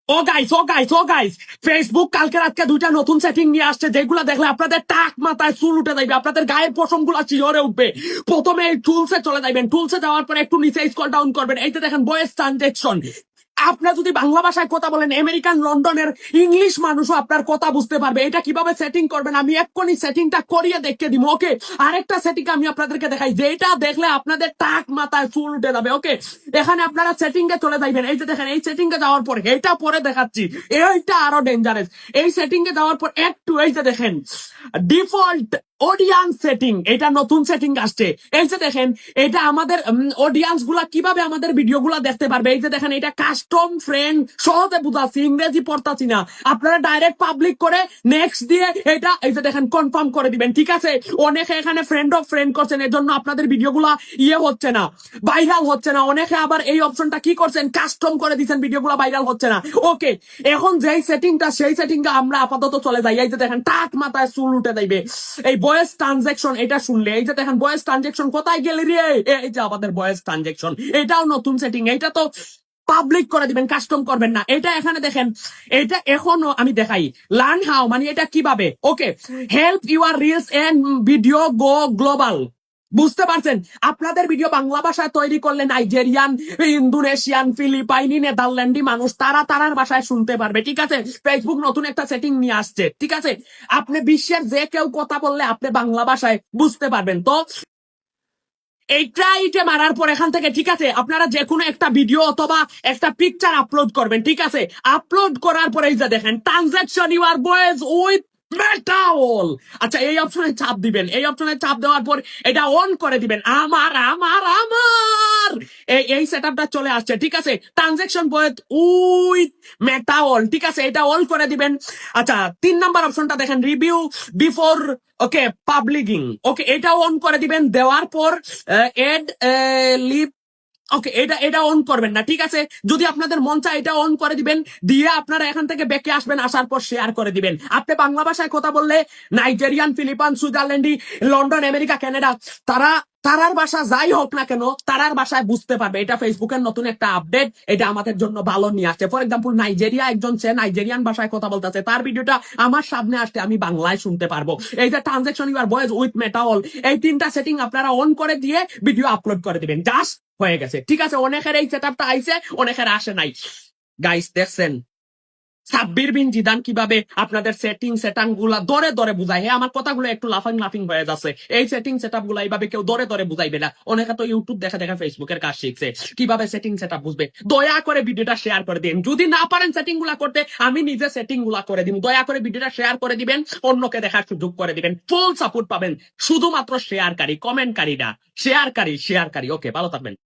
ও guys Facebook কালকে রাতকে দুইটা নতুন সেটিং নিয়ে আসছে, যেগুলো দেখলে আপনাদের টাক মাথায় চুল উঠে যাবে, আপনাদের গায়ের পশম গুলা শিহরে উঠবে। প্রথমে এই টুলসে চলে যাবেন, টুলসে যাওয়ার পরে একটু নিচে স্ক্রল ডাউন করবেন, এইটা দেখেন ভয়েস ট্রানজেকশন। আপনার যদি বাংলা ভাষায় কথা বলেন, আমেরিকান লন্ডনের ইংলিশ মানুষও আপনার কথা বুঝতে পারবে। এটা কিভাবে সেটিং করবেন আমি এক্ষুনি সেটিংটা করিয়ে দেখে দিব। ওকে, আরেকটা সেটিং আমি আপনাদেরকে দেখাই, যেটা দেখলে আপনাদের টাক মাথায় চুল উঠে যাবে। ওকে, এখানে আপনারা সেটিং এ চলে যাবেন, এই যে দেখেন এই সেটিং এ যাওয়ার পর এটা পরে দেখাচ্ছি, এইটা আরো ডেঞ্জারাস। এই সেটিং এ যাওয়ার পর একটু এই যে দেখেন ডিফল্ট অডিয়েন্স সেটিং, এটা নতুন সেটিং আসছে। এই যে দেখেন এটা আমাদের অডিয়েন্স গুলা কিভাবে আমাদের ভিডিও গুলা দেখতে পারবে। এই যে দেখেন এটা কাস্টম ফ্রেন্ড, সহজে বুঝাচ্ছি, ইংরেজি পড়তাছি না। আপনারা ডাইরেক্ট পাবলিক করে নেক্সট দিয়ে এটা এই যে দেখেন কনফার্ম করে দিবেন। ঠিক আছে, অনেকে এখানে ফ্রেন্ড অফ ফ্রেন্ড করছেন, এর জন্য আপনাদের ভিডিও গুলা হচ্ছে না, ভাইরাল হচ্ছে না। অনেকে আবার এই অপশনটা কি করছেন, কাস্টম করে দিচ্ছেন, ভিডিও গুলা ভাইরাল হচ্ছে না। ওকে, এখন যেই সেটিংটা সেই সেটিংটা আমরা আপাতত চলে যাই। এই যে দেখেন টাক মাথায় চুল উঠে যাইবে এই ভয়েস ট্রানজেকশন, এটা শুনলে। এই যে দেখেন ভয়েস ট্রানজেকশন কোথায় গেলি রে, এই যে আমাদের ভয়েস ট্রানজেকশন, এটাও নতুন সেটিং। এটা তো পাবলিক করে দিবেন, কাস্টম করবেন না। এটা এখানে দেখেন, এটা এখনো আমি দেখাই লার্ন হাউ, মানে এটা কিভাবে। Okay, help your reels and video go global. বুঝতে পারছেন, আপনাদের ভিডিও বাংলা ভাষায় তৈরি করলে নাইজেরিয়ান, ইন্দোনেশিয়ান, ফিলিপাইনি, নেদারল্যান্ডি মানুষ তারার ভাষায় শুনতে পারবে। ঠিক আছে, ফেসবুক নতুন একটা সেটিং নিয়ে আসছে। ঠিক আছে, আপনি বিশ্বের যে কেউ কথা বললে আপনি বাংলা ভাষায় বুঝতে পারবেন। তো এইটা মারার পর এখান থেকে ঠিক আছে, আপনারা যে কোনো একটা ভিডিও অথবা একটা পিকচার আপলোড করবেন। ঠিক আছে, আপলোড করার পরে এই যে দেখেন ট্রানজাকশন ইউর ভয়েস উইথ মেটাওল। আচ্ছা, এই অপশনে চাপ দিবেন, এই অপশনে চাপ দেওয়ার পর এটা অন করে দিবেন। আমার আমার আমার এই সেটআপটা চলে আসছে। ঠিক আছে, ট্রানজাকশন ভয়েস উইথ মেটাওল। ঠিক আছে, এটা অন করে দিবেন। আচ্ছা, 3 নাম্বার অপশনটা দেখেন রিভিউ বিফোর ওকে পাবলিকিং। ওকে, এটা অন করে দিবেন। দেওয়ার পর এড লিপ, ওকে, এটা অন করবেন না। ঠিক আছে, যদি আপনাদের মন চায় এটা অন করে দিবেন, দিয়ে আপনারা এখান থেকে বেঁকে আসবেন, আসার পর শেয়ার করে দিবেন। আপনি বাংলা ভাষায় কথা বললে নাইজেরিয়ান, ফিলিপাইন, সুইজারল্যান্ডি, লন্ডন, আমেরিকা, কানাডা, তারার ভাষা যাই হোক না কেন, তারার ভাষায় বুঝতে পারবে। এটা ফেসবুকের নতুন একটা আপডেট, এটা আমাদের জন্য ভালো নিয়ে আসছে। ফর এক্সাম্পল, নাইজেরিয়া একজন সে নাইজেরিয়ান ভাষায় কথা বলতেছে, তার ভিডিওটা আমার সামনে আসতে আমি বাংলায় শুনতে পারবো। এই যে ট্রানজাকশন ইউর ভয়েস উইথ মেটাওল, এই 3টা সেটিং আপনারা অন করে দিয়ে ভিডিও আপলোড করে দিবেন, জাস্ট হয়ে গেছে। ঠিক আছে, অনেকের এই সেটআপটা আইছে, অনেকের আসে নাই। গাইস দেখছেন সাব্বির বিন জিদান কিভাবে আপনাদের সেটিং সেটাং গুলা দরে দরে বুঝায়। হ্যাঁ, আমার কথাগুলো একটু লাফিং হয়ে যাচ্ছে। এই সেটিং সেটআপ গুলা এইভাবে কেউ দরে দরে বুঝাইবে না। অনেকে তো ইউটিউব দেখা দেখা ফেসবুকের কাজ শিখছে, কিভাবে সেটিং সেটআপ বুঝবে। দয়া করে ভিডিওটা শেয়ার করে দিন, যদি না পারেন সেটিং গুলা করতে আমি নিজে সেটিং গুলা করে দিব। দয়া করে ভিডিওটা শেয়ার করে দিবেন, অন্যকে দেখার সুযোগ করে দিবেন। ফুল সাপোর্ট পাবেন শুধুমাত্র শেয়ারকারী, কমেন্টকারী না, শেয়ারকারী। ওকে, ভালো থাকবেন।